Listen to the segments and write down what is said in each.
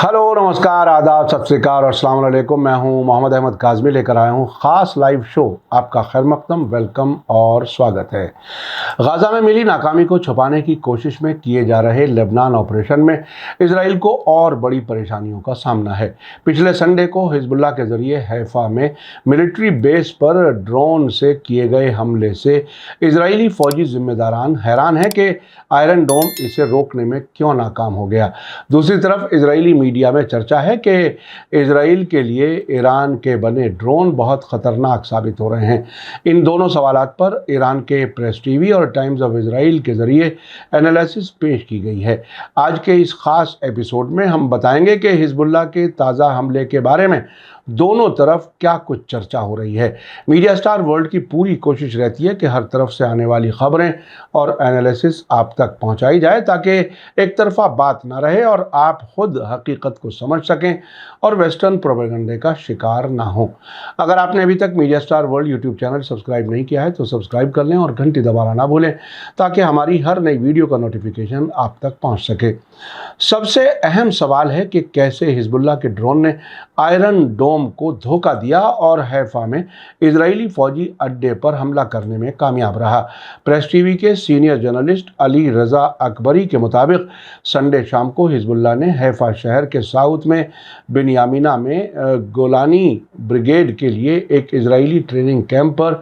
Hello नमस्कार आदाब सत श्री अकाल और अस्सलाम वालेकुम। मैं हूं मोहम्मद अहमद काज़मी, लेकर आया हूं ख़ास लाइव शो। आपका खैर मक़दम, वेलकम और स्वागत है। गाज़ा में मिली नाकामी को छुपाने की कोशिश में किए जा रहे लेबनान ऑपरेशन में इजराइल को और बड़ी परेशानियों का सामना है। पिछले संडे को हिजबुल्लाह के ज़रिए हैफा में मिलिट्री बेस पर ड्रोन से किए गए हमले से इजरायली फ़ौजी ज़िम्मेदारान हैरान हैं कि आयरन डोम इसे रोकने में क्यों नाकाम हो गया। दूसरी तरफ इजरायली मीडिया में चर्चा है कि इजराइल के लिए ईरान के बने ड्रोन बहुत ख़तरनाक साबित हो रहे हैं। इन दोनों सवालात पर ईरान के प्रेस टीवी और टाइम्स ऑफ इजराइल के ज़रिए एनालिसिस पेश की गई है। आज के इस ख़ास एपिसोड में हम बताएंगे कि हिजबुल्लाह के ताज़ा हमले के बारे में दोनों तरफ क्या कुछ चर्चा हो रही है। मीडिया स्टार वर्ल्ड की पूरी कोशिश रहती है कि हर तरफ से आने वाली खबरें और एनालिसिस आप तक पहुंचाई जाए ताकि एक तरफा बात ना रहे और आप खुद हकीकत को समझ सकें और वेस्टर्न प्रोपेगेंडे का शिकार ना हो। अगर आपने अभी तक media star world YouTube channel subscribe नहीं किया है तो सब्सक्राइब कर लें और घंटी दबाना ना भूलें ताकि हमारी हर नई वीडियो का नोटिफिकेशन आप तक पहुंच सके। सबसे अहम सवाल है कि कैसे हिजबुल्लाह के ड्रोन ने आयरन डोम को धोखा दिया और हैफा में इजरायली फौजी अड्डे पर हमला करने में कामयाब रहा। प्रेस टीवी के सीनियर जर्नलिस्ट अली रज़ा अकबरी के मुताबिक संडे शाम को हिजबुल्लाह ने हैफा शहर के साउथ में बिन्यामिना में गोलानी ब्रिगेड के लिए एक इजरायली ट्रेनिंग कैंप पर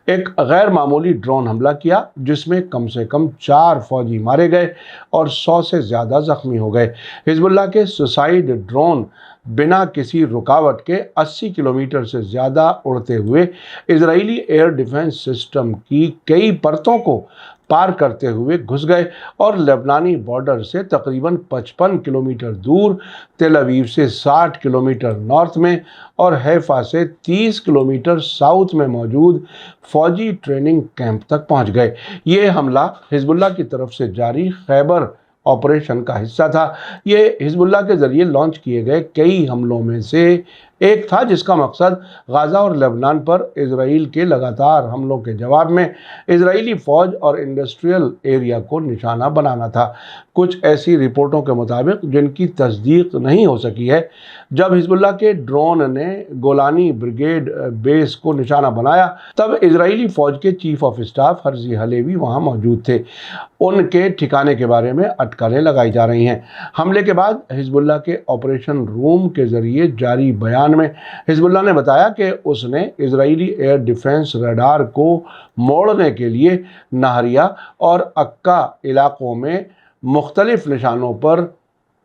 एक गैर मामूली ड्रोन हमला किया, जिसमें कम से कम 4 फौजी मारे गए और 100 से ज़्यादा जख्मी हो गए। हिजबुल्लाह के सुसाइड ड्रोन बिना किसी रुकावट के 80 किलोमीटर से ज़्यादा उड़ते हुए इजरायली एयर डिफेंस सिस्टम की कई परतों को पार करते हुए घुस गए और लेबनानी बॉर्डर से तकरीबन 55 किलोमीटर दूर, तेल अवीव से 60 किलोमीटर नॉर्थ में और हैफा से 30 किलोमीटर साउथ में मौजूद फौजी ट्रेनिंग कैंप तक पहुंच गए। ये हमला हिजबुल्लाह की तरफ से जारी खैबर ऑपरेशन का हिस्सा था। ये हिजबुल्लाह के ज़रिए लॉन्च किए गए कई हमलों में से एक था, जिसका मकसद गाज़ा और लेबनान पर इजराइल के लगातार हमलों के जवाब में इजरायली फ़ौज और इंडस्ट्रियल एरिया को निशाना बनाना था। कुछ ऐसी रिपोर्टों के मुताबिक, जिनकी तस्दीक नहीं हो सकी है, जब हिजबुल्लाह के ड्रोन ने गोलानी ब्रिगेड बेस को निशाना बनाया तब इजरायली फ़ौज के chief of staff Herzi Halevi वहाँ मौजूद थे। उनके ठिकाने के बारे में अटकलें लगाई जा रही हैं। हमले के बाद हिजबुल्लाह के ऑपरेशन रूम के ज़रिए जारी बयान में हिजबुल्लाह ने बताया कि उसने इजरायली एयर डिफेंस रडार को मोड़ने के लिए नहरिया और अक्का इलाकों में मुख्तलिफ निशानों पर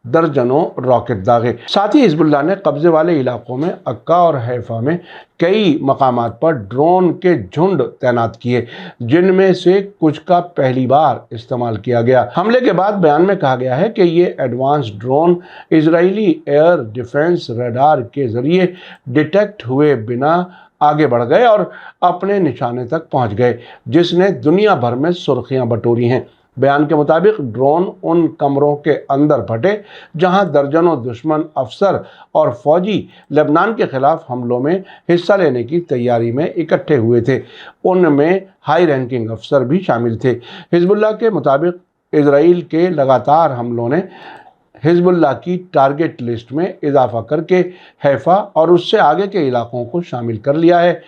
दर्जनों रॉकेट दागे। साथ ही हिजबुल्लाह ने कब्जे वाले इलाकों में अक्का और हैफा में कई मकामात पर ड्रोन के झुंड तैनात किए, जिनमें से कुछ का पहली बार इस्तेमाल किया गया। हमले के बाद बयान में कहा गया है कि ये advance drone Israeli air defence radar के जरिए डिटेक्ट हुए बिना आगे बढ़ गए और अपने निशाने तक पहुंच गए, जिसने दुनिया भर में सुर्खियां बटोरी हैं। बयान के मुताबिक ड्रोन उन कमरों के अंदर फटे जहां दर्जनों दुश्मन अफसर और फौजी लेबनान के खिलाफ हमलों में हिस्सा लेने की तैयारी में इकट्ठे हुए थे। उनमें हाई रैंकिंग अफसर भी शामिल थे। हिजबुल्लाह के मुताबिक इजराइल के लगातार हमलों ने हिजबुल्लाह की टारगेट लिस्ट में इजाफा करके हैफा और उससे आगे के इलाकों को शामिल कर लिया है।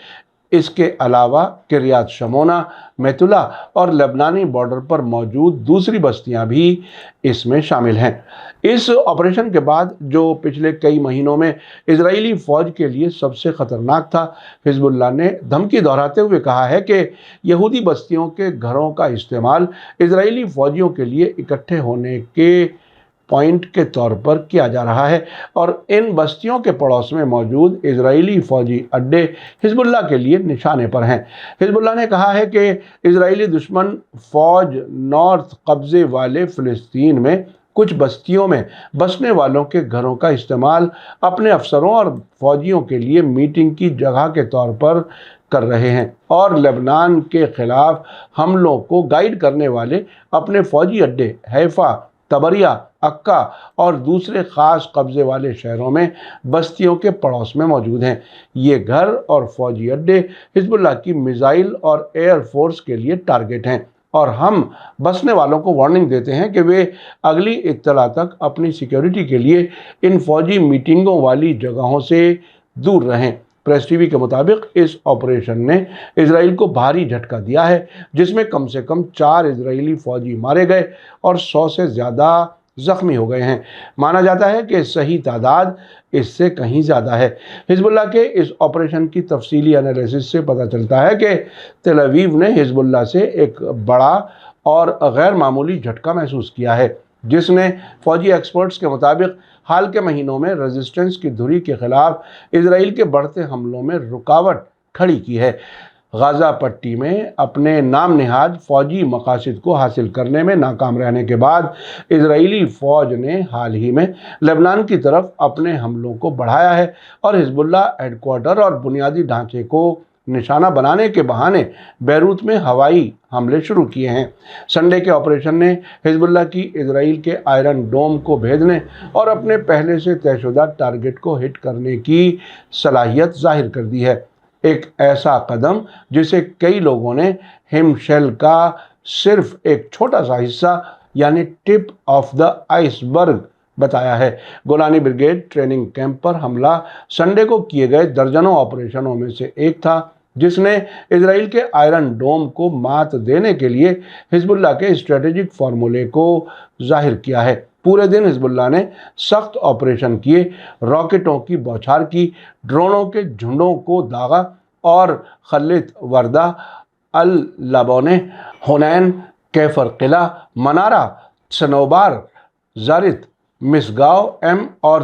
इसके अलावा किरियात शमोना, मैतुला और लेबनानी बॉर्डर पर मौजूद दूसरी बस्तियां भी इसमें शामिल हैं। इस ऑपरेशन के बाद, जो पिछले कई महीनों में इजरायली फ़ौज के लिए सबसे ख़तरनाक था, हिजबुल्लाह ने धमकी दोहराते हुए कहा है कि यहूदी बस्तियों के घरों का इस्तेमाल इजरायली फ़ौजियों के लिए इकट्ठे होने के पॉइंट के तौर पर किया जा रहा है और इन बस्तियों के पड़ोस में मौजूद इजरायली फ़ौजी अड्डे हिजबुल्लाह के लिए निशाने पर हैं। हिजबुल्लाह ने कहा है कि इजरायली दुश्मन फ़ौज नॉर्थ कब्ज़े वाले फ़िलिस्तीन में कुछ बस्तियों में बसने वालों के घरों का इस्तेमाल अपने अफसरों और फौजियों के लिए मीटिंग की जगह के तौर पर कर रहे हैं और लेबनान के खिलाफ हमलों को गाइड करने वाले अपने फौजी अड्डे हैफा, तबरिया, अक्का और दूसरे ख़ास कब्ज़े वाले शहरों में बस्तियों के पड़ोस में मौजूद हैं। ये घर और फौजी अड्डे हिजबुल्लाह की मिसाइल और एयर फोर्स के लिए टारगेट हैं और हम बसने वालों को वार्निंग देते हैं कि वे अगली इत्तला तक अपनी सिक्योरिटी के लिए इन फौजी मीटिंगों वाली जगहों से दूर रहें। प्रेस टीवी के मुताबिक इस ऑपरेशन ने इजराइल को भारी झटका दिया है, जिसमें कम से कम 4 इजरायली फौजी मारे गए और 100 से ज़्यादा जख्मी हो गए हैं। माना जाता है कि सही तादाद इससे कहीं ज़्यादा है। हिजबुल्लाह के इस ऑपरेशन की तफसीली एनालिसिस से पता चलता है कि तेल अवीव ने हिजबुल्लाह से एक बड़ा और गैर मामूली झटका महसूस किया है, जिसने फौजी एक्सपर्ट्स के मुताबिक हाल के महीनों में रेजिस्टेंस की धुरी के खिलाफ इजराइल के बढ़ते हमलों में रुकावट खड़ी की है। गाज़ा पट्टी में अपने नाम निहाद फौजी मकासद को हासिल करने में नाकाम रहने के बाद इजरायली फ़ौज ने हाल ही में लेबनान की तरफ अपने हमलों को बढ़ाया है और हिजबुल्लाह हेडक्वार्टर और बुनियादी ढांचे को निशाना बनाने के बहाने बैरूत में हवाई हमले शुरू किए हैं। संडे के ऑपरेशन ने हिजबुल्लाह की इजराइल के आयरन डोम को भेदने और अपने पहले से तयशुदा टारगेट को हिट करने की सलाहियत जाहिर कर दी है। एक ऐसा कदम जिसे कई लोगों ने हिमशेल का सिर्फ एक छोटा सा हिस्सा यानी टिप ऑफ द आइसबर्ग बताया है। गोलानी ब्रिगेड ट्रेनिंग कैंप पर हमला संडे को किए गए दर्जनों ऑपरेशनों में से एक था, जिसने इजराइल के आयरन डोम को मात देने के लिए हिजबुल्लाह के स्ट्रेटेजिक फार्मूले को जाहिर किया है। पूरे दिन हिजबुल्लाह ने सख्त ऑपरेशन किए, रॉकेटों की बौछार की, ड्रोनों के झुंडों को दागा और खलित वर्दा, अल लबोने, हुनैन, कैफर किला, मनारा, सनोबार, जारित, मिसगाव एम और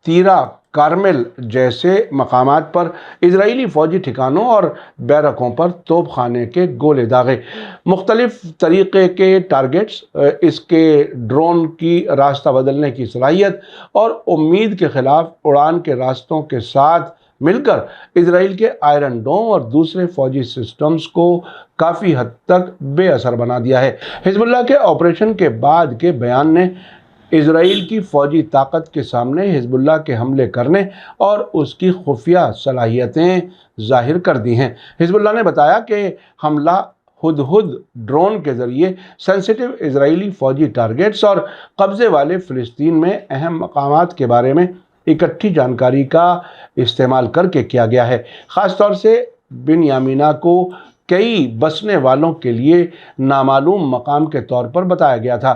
तीरा कारमेल जैसे मकामात पर इजरायली फ़ौजी ठिकानों और बैरकों पर तोपखाने के गोले दागे। मुख्तलिफ तरीक़े के टारगेट्स, इसके ड्रोन की रास्ता बदलने की सलाहियत और उम्मीद के ख़िलाफ़ उड़ान के रास्तों के साथ मिलकर इजराइल के आयरन डोम और दूसरे फौजी सिस्टम्स को काफ़ी हद तक बेअसर बना दिया है। हिजबुल्लाह के ऑपरेशन के बाद के बयान ने इजराइल की फ़ौजी ताकत के सामने हिजबुल्लाह के हमले करने और उसकी खुफिया सलाहियतें जाहिर कर दी हैं। हिजबुल्लाह ने बताया कि हमला हुदहुद ड्रोन के ज़रिए सेंसिटिव इजरायली फ़ौजी टारगेट्स और कब्ज़े वाले फ़िलिस्तीन में अहम मकामात के बारे में इकट्ठी जानकारी का इस्तेमाल करके किया गया है। ख़ास तौर से बिन्यामीना को कई बसने वालों के लिए नामालूम मकाम के तौर पर बताया गया था।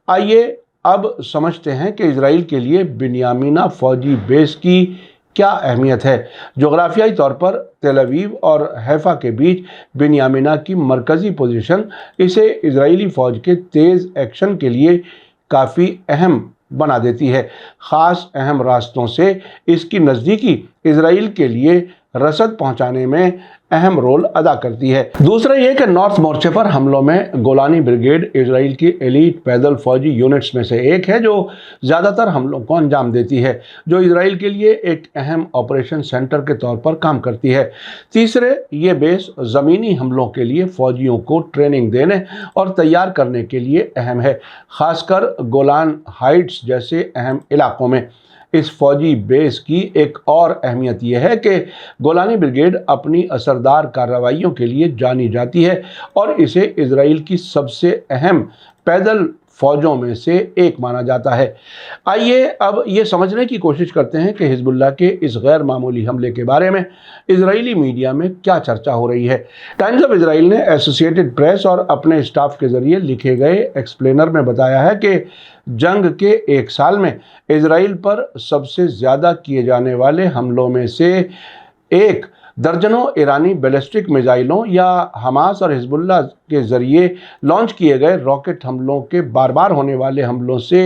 आइए अब समझते हैं कि इजराइल के लिए बिन्यामीना फ़ौजी बेस की क्या अहमियत है। जोग्राफियाई तौर पर तेल अवीव और हैफा के बीच बिन्यामीना की मरकज़ी पोजीशन इसे इजरायली फ़ौज के तेज़ एक्शन के लिए काफ़ी अहम बना देती है। ख़ास अहम रास्तों से इसकी नज़दीकी इजराइल के लिए रसद पहुंचाने में अहम रोल अदा करती है। दूसरा ये कि नॉर्थ मोर्चे पर हमलों में गोलानी ब्रिगेड इजराइल की एलीट पैदल फौजी यूनिट्स में से एक है, जो ज़्यादातर हमलों को अंजाम देती है, जो इजराइल के लिए एक अहम ऑपरेशन सेंटर के तौर पर काम करती है। तीसरे, ये बेस ज़मीनी हमलों के लिए फ़ौजियों को ट्रेनिंग देने और तैयार करने के लिए अहम है, ख़ासकर गोलान हाइट्स जैसे अहम इलाकों में। इस फौजी बेस की एक और अहमियत यह है कि गोलानी ब्रिगेड अपनी असरदार कार्रवाइयों के लिए जानी जाती है और इसे इजराइल की सबसे अहम पैदल फ़ौजों में से एक माना जाता है। आइए अब ये समझने की कोशिश करते हैं कि हिजबुल्लाह के इस गैर मामूली हमले के बारे में इजरायली मीडिया में क्या चर्चा हो रही है। टाइम्स ऑफ इजराइल ने एसोसिएटेड प्रेस और अपने स्टाफ के ज़रिए लिखे गए एक्सप्लेनर में बताया है कि जंग के एक साल में इजराइल पर सबसे ज़्यादा किए जाने वाले हमलों में से एक दर्जनों ईरानी बैलिस्टिक मिसाइलों या हमास और हिजबुल्लाह के ज़रिए लॉन्च किए गए रॉकेट हमलों के बार बार होने वाले हमलों से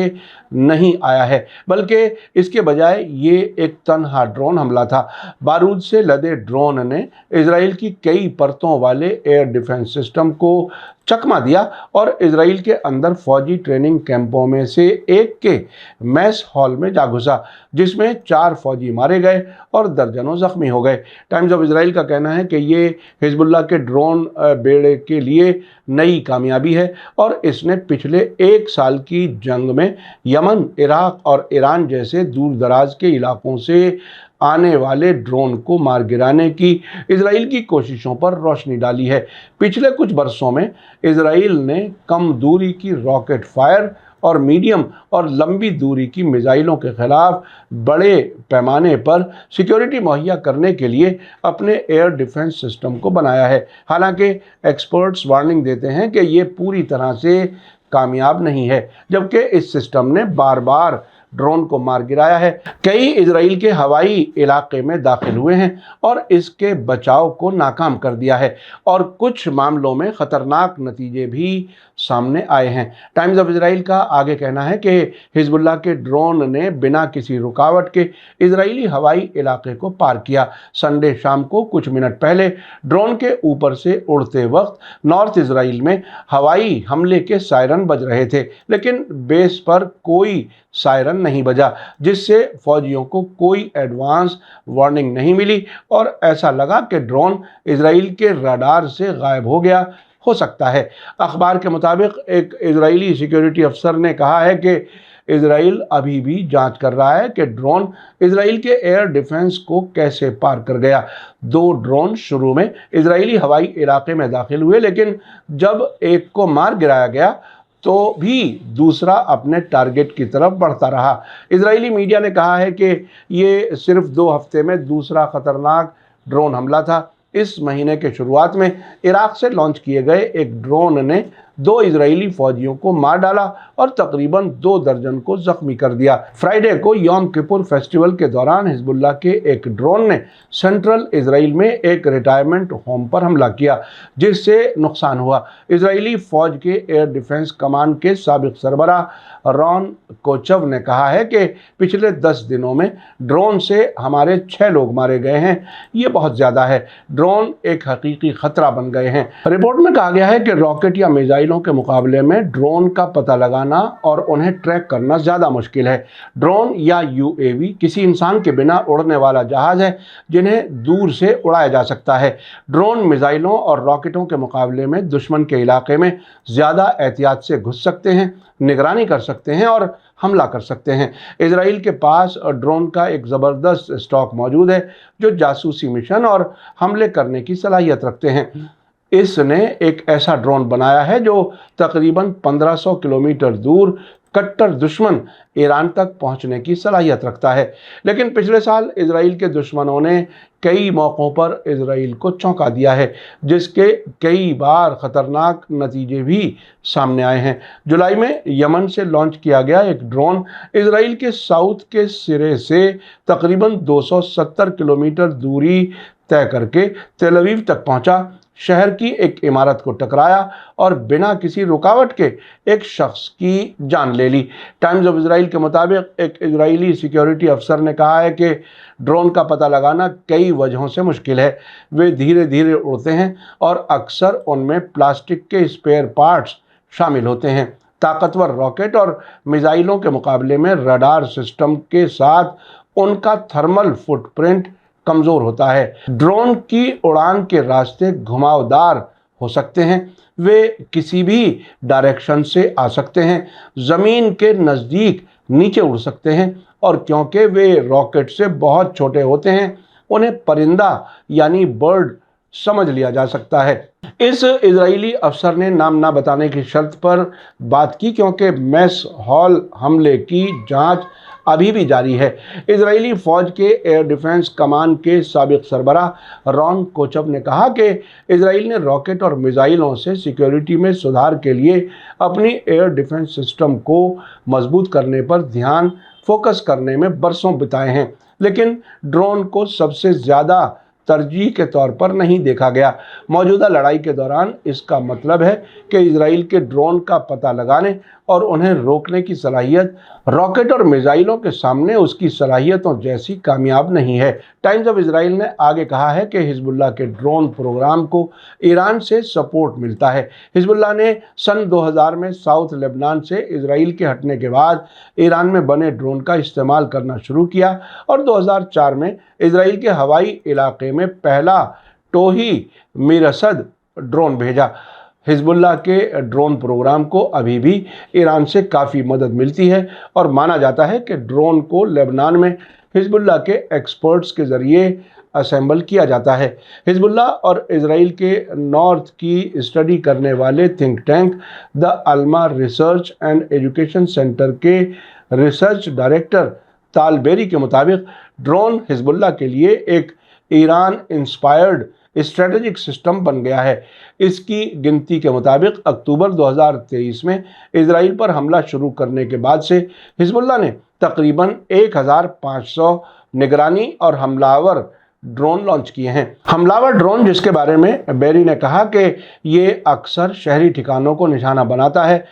नहीं आया है, बल्कि इसके बजाय ये एक तन्हा ड्रोन हमला था। बारूद से लदे ड्रोन ने इजराइल की कई परतों वाले एयर डिफेंस सिस्टम को चकमा दिया और इजराइल के अंदर फौजी ट्रेनिंग कैंपों में से एक के मैस हॉल में जा घुसा, जिसमें 4 फौजी मारे गए और दर्जनों जख्मी हो गए। टाइम्स ऑफ इजराइल का कहना है कि ये हिजबुल्लाह के ड्रोन बेड़े के लिए लिए नई कामयाबी है और इसने पिछले 1 साल की जंग में यमन, इराक और ईरान जैसे दूर दराज के इलाकों से आने वाले ड्रोन को मार गिराने की इजराइल की कोशिशों पर रोशनी डाली है। पिछले कुछ वर्षों में इजराइल ने कम दूरी की रॉकेट फायर और मीडियम और लंबी दूरी की मिसाइलों के खिलाफ बड़े पैमाने पर सिक्योरिटी मुहैया करने के लिए अपने एयर डिफेंस सिस्टम को बनाया है। हालांकि एक्सपर्ट्स वार्निंग देते हैं कि ये पूरी तरह से कामयाब नहीं है, जबकि इस सिस्टम ने बार बार ड्रोन को मार गिराया है। कई इजराइल के हवाई इलाके में दाखिल हुए हैं और इसके बचाव को नाकाम कर दिया है और कुछ मामलों में खतरनाक नतीजे भी सामने आए हैं। टाइम्स ऑफ इजराइल का आगे कहना है कि हिजबुल्लाह के ड्रोन ने बिना किसी रुकावट के इजरायली हवाई इलाके को पार किया। संडे शाम को कुछ मिनट पहले ड्रोन के ऊपर से उड़ते वक्त नॉर्थ इजराइल में हवाई हमले के सायरन बज रहे थे, लेकिन बेस पर कोई सायरन नहीं बजा, जिससे फौजियों को कोई एडवांस वार्निंग नहीं मिली और ऐसा लगा कि ड्रोन इजराइल के रडार से गायब हो गया हो सकता है। अखबार के मुताबिक एक इजरायली सिक्योरिटी अफसर ने कहा है कि इजराइल अभी भी जांच कर रहा है कि ड्रोन इजराइल के एयर डिफेंस को कैसे पार कर गया। 2 ड्रोन शुरू में इजरायली हवाई इलाके में दाखिल हुए, लेकिन जब एक को मार गिराया गया तो भी दूसरा अपने टारगेट की तरफ बढ़ता रहा। इजरायली मीडिया ने कहा है कि ये सिर्फ 2 हफ्ते में दूसरा खतरनाक ड्रोन हमला था। इस महीने के शुरुआत में इराक से लॉन्च किए गए एक ड्रोन ने 2 इजरायली फौजियों को मार डाला और तकरीबन 2 दर्जन को जख्मी कर दिया। फ्राइडे को यौम किपुर फेस्टिवल के दौरान हिजबुल्लाह के एक ड्रोन ने सेंट्रल इजराइल में एक रिटायरमेंट होम पर हमला किया, जिससे नुकसान हुआ। इजरायली फौज के एयर डिफेंस कमान के साबिक सरबराह रॉन कोचव ने कहा है कि पिछले 10 दिनों में ड्रोन से हमारे 6 लोग मारे गए हैं। ये बहुत ज़्यादा है। ड्रोन एक हकीकी खतरा बन गए हैं। रिपोर्ट में कहा गया है कि रॉकेट या मिसाइलों के मुकाबले में ड्रोन का पता लगाना और उन्हें ट्रैक करना ज़्यादा मुश्किल है। ड्रोन या यूएवी किसी इंसान के बिना उड़ने वाला जहाज़ है जिन्हें दूर से उड़ाया जा सकता है। ड्रोन मिसाइलों और रॉकेटों के मुकाबले में दुश्मन के इलाके में ज़्यादा एहतियात से घुस सकते हैं, निगरानी कर सकते हैं और हमला कर सकते हैं। इजराइल के पास ड्रोन का एक ज़बरदस्त स्टॉक मौजूद है जो जासूसी मिशन और हमले करने की सलाहियत रखते हैं। इसने एक ऐसा ड्रोन बनाया है जो तकरीबन 1500 किलोमीटर दूर कट्टर दुश्मन ईरान तक पहुंचने की सलाहियत रखता है। लेकिन पिछले साल इजराइल के दुश्मनों ने कई मौक़ों पर इजराइल को चौंका दिया है, जिसके कई बार ख़तरनाक नतीजे भी सामने आए हैं। जुलाई में यमन से लॉन्च किया गया एक ड्रोन इजराइल के साउथ के सिरे से तकरीबन 270 किलोमीटर दूरी तय करके तेल अवीव तक पहुंचा, शहर की एक इमारत को टकराया और बिना किसी रुकावट के एक शख्स की जान ले ली। टाइम्स ऑफ इजराइल के मुताबिक एक इजरायली सिक्योरिटी अफसर ने कहा है कि ड्रोन का पता लगाना कई वजहों से मुश्किल है। वे धीरे धीरे उड़ते हैं और अक्सर उनमें प्लास्टिक के स्पेयर पार्ट्स शामिल होते हैं। ताकतवर रॉकेट और मिसाइलों के मुकाबले में रडार सिस्टम के साथ उनका थर्मल फुटप्रिंट कमज़ोर होता है। ड्रोन की उड़ान के रास्ते घुमावदार हो सकते हैं, वे किसी भी डायरेक्शन से आ सकते हैं, ज़मीन के नज़दीक नीचे उड़ सकते हैं और क्योंकि वे रॉकेट से बहुत छोटे होते हैं उन्हें परिंदा यानी बर्ड समझ लिया जा सकता है। इस इजरायली अफसर ने नाम ना बताने की शर्त पर बात की क्योंकि मेस हॉल हमले की जांच अभी भी जारी है। इजरायली फौज के एयर डिफेंस कमान के साबिक सरबराह रॉन कोचव ने कहा कि इजराइल ने रॉकेट और मिसाइलों से सिक्योरिटी में सुधार के लिए अपनी एयर डिफेंस सिस्टम को मजबूत करने पर ध्यान फोकस करने में बरसों बिताए हैं, लेकिन ड्रोन को सबसे ज़्यादा तरजीह के तौर पर नहीं देखा गया। मौजूदा लड़ाई के दौरान इसका मतलब है कि इजराइल के ड्रोन का पता लगाने और उन्हें रोकने की सलाहियत रॉकेट और मिसाइलों के सामने उसकी सलाहियतों जैसी कामयाब नहीं है। टाइम्स ऑफ इजराइल ने आगे कहा है कि हिजबुल्लाह के ड्रोन प्रोग्राम को ईरान से सपोर्ट मिलता है। हिजबुल्लाह ने सन 2000 में साउथ लेबनान से इजराइल के हटने के बाद ईरान में बने ड्रोन का इस्तेमाल करना शुरू किया और 2004 में इजराइल के हवाई इलाके में पहला टोही मिरसद ड्रोन भेजा। हिजबुल्लाह के ड्रोन प्रोग्राम को अभी भी ईरान से काफ़ी मदद मिलती है और माना जाता है कि ड्रोन को लेबनान में हिजबुल्लाह के एक्सपर्ट्स के ज़रिए असेंबल किया जाता है। हिजबुल्लाह और इजराइल के नॉर्थ की स्टडी करने वाले think tank the Alma research and education center के रिसर्च डायरेक्टर तालबेरी के मुताबिक ड्रोन हिजबुल्लाह के लिए एक ईरान इंस्पायर्ड स्ट्रेटेजिक सिस्टम बन गया है। इसकी गिनती के मुताबिक अक्टूबर 2023 में इजराइल पर हमला शुरू करने के बाद से हिजबुल्लाह ने तकरीबन 1500 निगरानी और हमलावर ड्रोन लॉन्च किए हैं। हमलावर ड्रोन, जिसके बारे में बेरी ने कहा कि ये अक्सर शहरी ठिकानों को निशाना बनाता है,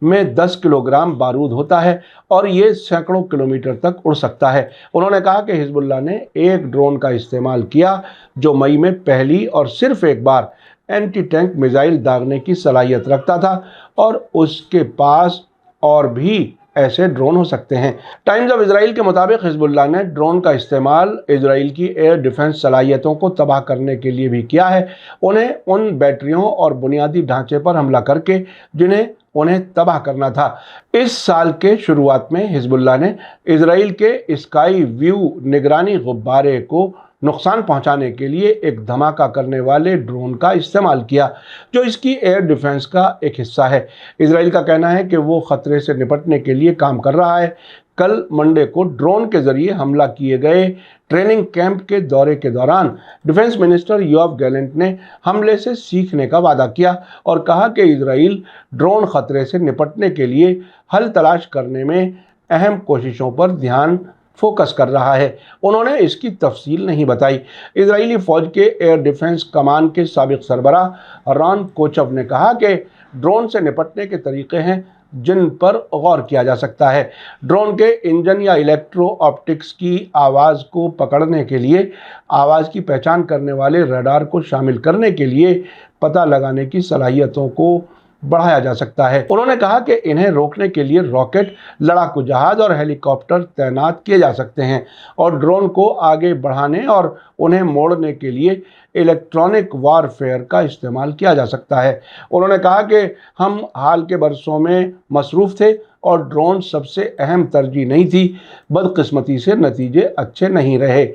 में 10 किलोग्राम बारूद होता है और ये सैकड़ों किलोमीटर तक उड़ सकता है। उन्होंने कहा कि हिजबुल्लाह ने एक ड्रोन का इस्तेमाल किया जो मई में पहली और सिर्फ एक बार एंटी टैंक मिसाइल दागने की सलाहियत रखता था और उसके पास और भी ऐसे ड्रोन हो सकते हैं। टाइम्स ऑफ इजराइल के मुताबिक हिजबुल्लाह ने ड्रोन का इस्तेमाल इजराइल की एयर डिफेंस सलाहियतों को तबाह करने के लिए भी किया है। उन्हें उन बैटरियों और बुनियादी ढांचे पर हमला करके जिन्हें उन्हें तबाह करना था। इस साल के शुरुआत में हिजबुल्लाह ने इजराइल के स्काई व्यू निगरानी गुब्बारे को नुकसान पहुंचाने के लिए एक धमाका करने वाले ड्रोन का इस्तेमाल किया, जो इसकी एयर डिफेंस का एक हिस्सा है। इजराइल का कहना है कि वो खतरे से निपटने के लिए काम कर रहा है। कल मंडे को ड्रोन के जरिए हमला किए गए ट्रेनिंग कैंप के दौरे के दौरान डिफेंस मिनिस्टर योआव गैलेंट ने हमले से सीखने का वादा किया और कहा कि इजराइल ड्रोन खतरे से निपटने के लिए हल तलाश करने में अहम कोशिशों पर ध्यान फोकस कर रहा है। उन्होंने इसकी तफसील नहीं बताई। इजरायली फ़ौज के एयर डिफेंस कमान के साबिक सरबराह रॉन कोचव ने कहा कि ड्रोन से निपटने के तरीके हैं जिन पर गौर किया जा सकता है। ड्रोन के इंजन या इलेक्ट्रो ऑप्टिक्स की आवाज़ को पकड़ने के लिए आवाज़ की पहचान करने वाले रडार को शामिल करने के लिए पता लगाने की सलाहियतों को बढ़ाया जा सकता है। उन्होंने कहा कि इन्हें रोकने के लिए रॉकेट, लड़ाकू जहाज और हेलीकॉप्टर तैनात किए जा सकते हैं और ड्रोन को आगे बढ़ाने और उन्हें मोड़ने के लिए इलेक्ट्रॉनिक वारफेयर का इस्तेमाल किया जा सकता है। उन्होंने कहा कि हम हाल के बरसों में मसरूफ़ थे और ड्रोन सबसे अहम तरजीह नहीं थी। बदकिस्मती से नतीजे अच्छे नहीं रहे।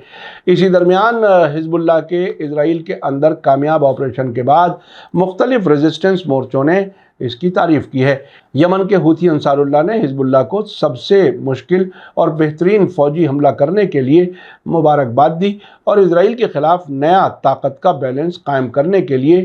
इसी दरमियान हिजबुल्लाह के इजराइल के अंदर कामयाब ऑपरेशन के बाद मुख्तलिफ रेजिस्टेंस मोर्चों ने इसकी तारीफ़ की है। यमन के हूथी अंसारुल्लाह ने हिजबुल्लाह को सबसे मुश्किल और बेहतरीन फ़ौजी हमला करने के लिए मुबारकबाद दी और इजराइल के ख़िलाफ़ नया ताकत का बैलेंस कायम करने के लिए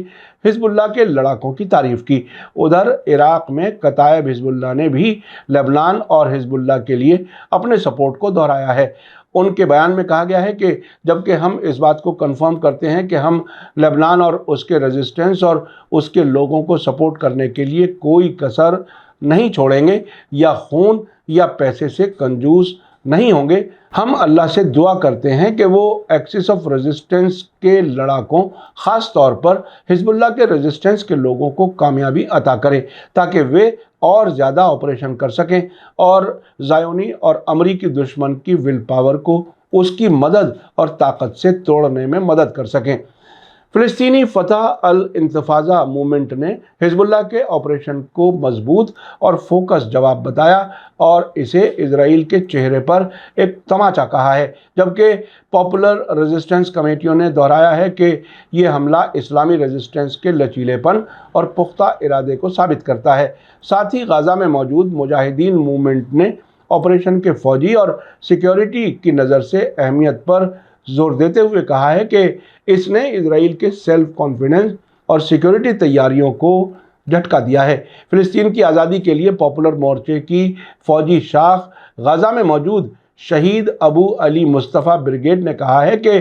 हिजबुल्लाह के लड़ाकों की तारीफ़ की। उधर इराक़ में कतायब हिजबुल्लाह ने भी लेबनान और हिजबुल्लाह के लिए अपने सपोर्ट को दोहराया है। उनके बयान में कहा गया है कि जबकि हम इस बात को कंफर्म करते हैं कि हम लेबनान और उसके रेजिस्टेंस और उसके लोगों को सपोर्ट करने के लिए कोई कसर नहीं छोड़ेंगे या खून या पैसे से कंजूस नहीं होंगे। हम अल्लाह से दुआ करते हैं कि वो एक्सिस ऑफ रेजिस्टेंस के लड़ाकों, ख़ास तौर पर हिजबुल्लाह के रेजिस्टेंस के लोगों को कामयाबी अता करें ताकि वे और ज़्यादा ऑपरेशन कर सकें और ज़ायोनी और अमरीकी दुश्मन की विल पावर को उसकी मदद और ताकत से तोड़ने में मदद कर सकें। फ़िलिस्तीनी फ़तह अल इंतफ़ाज़ा मूवमेंट ने हिजबुल्लाह के ऑपरेशन को मजबूत और फोकस जवाब बताया और इसे इजराइल के चेहरे पर एक तमाचा कहा है, जबकि पॉपुलर रेजिस्टेंस कमेटियों ने दोहराया है कि ये हमला इस्लामी रेजिस्टेंस के लचीलेपन और पुख्ता इरादे को साबित करता है। साथ ही गाज़ा में मौजूद मुजाहिदीन मूवमेंट ने ऑपरेशन के फ़ौजी और सिक्योरिटी की नज़र से अहमियत पर जोर देते हुए कहा है कि इसने इजराइल के सेल्फ कॉन्फिडेंस और सिक्योरिटी तैयारियों को झटका दिया है। फ़िलिस्तीन की आज़ादी के लिए पॉपुलर मोर्चे की फ़ौजी शाख गाज़ा में मौजूद शहीद अबू अली मुस्तफ़ा ब्रिगेड ने कहा है कि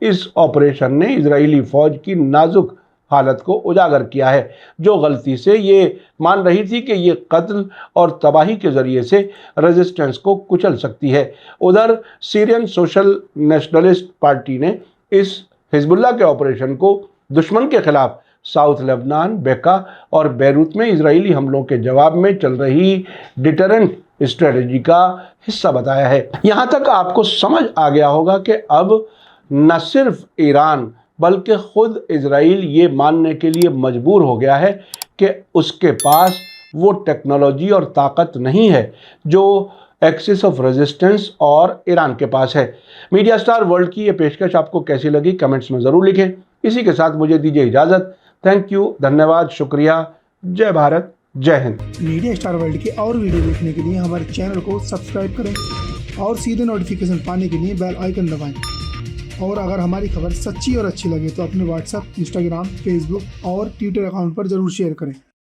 इस ऑपरेशन ने इजरायली फ़ौज की नाजुक हालत को उजागर किया है, जो गलती से ये मान रही थी कि ये कत्ल और तबाही के ज़रिए से रेजिस्टेंस को कुचल सकती है। उधर सीरियन सोशल नेशनलिस्ट पार्टी ने इस हिजबुल्लाह के ऑपरेशन को दुश्मन के खिलाफ साउथ लेबनान, बेका और बैरूत में इजरायली हमलों के जवाब में चल रही डिटरेंट स्ट्रेटजी का हिस्सा बताया है। यहाँ तक आपको समझ आ गया होगा कि अब न सिर्फ ईरान بلکہ خود اسرائیل یہ ماننے کے لیے مجبور ہو گیا ہے کہ اس کے پاس وہ ٹیکنالوجی اور طاقت نہیں ہے جو ایکسس آف ریزسٹنس اور ایران کے پاس ہے۔ میڈیا سٹار ورلڈ کی یہ پیشکش آپ کو کیسی لگی کمنٹس میں ضرور لکھیں۔ اسی کے ساتھ مجھے دیجیے اجازت۔ تھینک یو، دھنیہ واد، شکریہ، جے بھارت، جے ہند۔ میڈیا سٹار ورلڈ کے اور ویڈیو دیکھنے کے لیے ہمارے چینل کو سبسکرائب کریں اور سیدھے نوٹیفیکیشن پانے کے لیے بیل آئیکن دبائیں۔ اور اگر ہماری خبر سچی اور اچھی لگے تو اپنے واٹس ایپ، انسٹاگرام، فیس بک اور ٹویٹر اکاؤنٹ پر ضرور شیئر کریں۔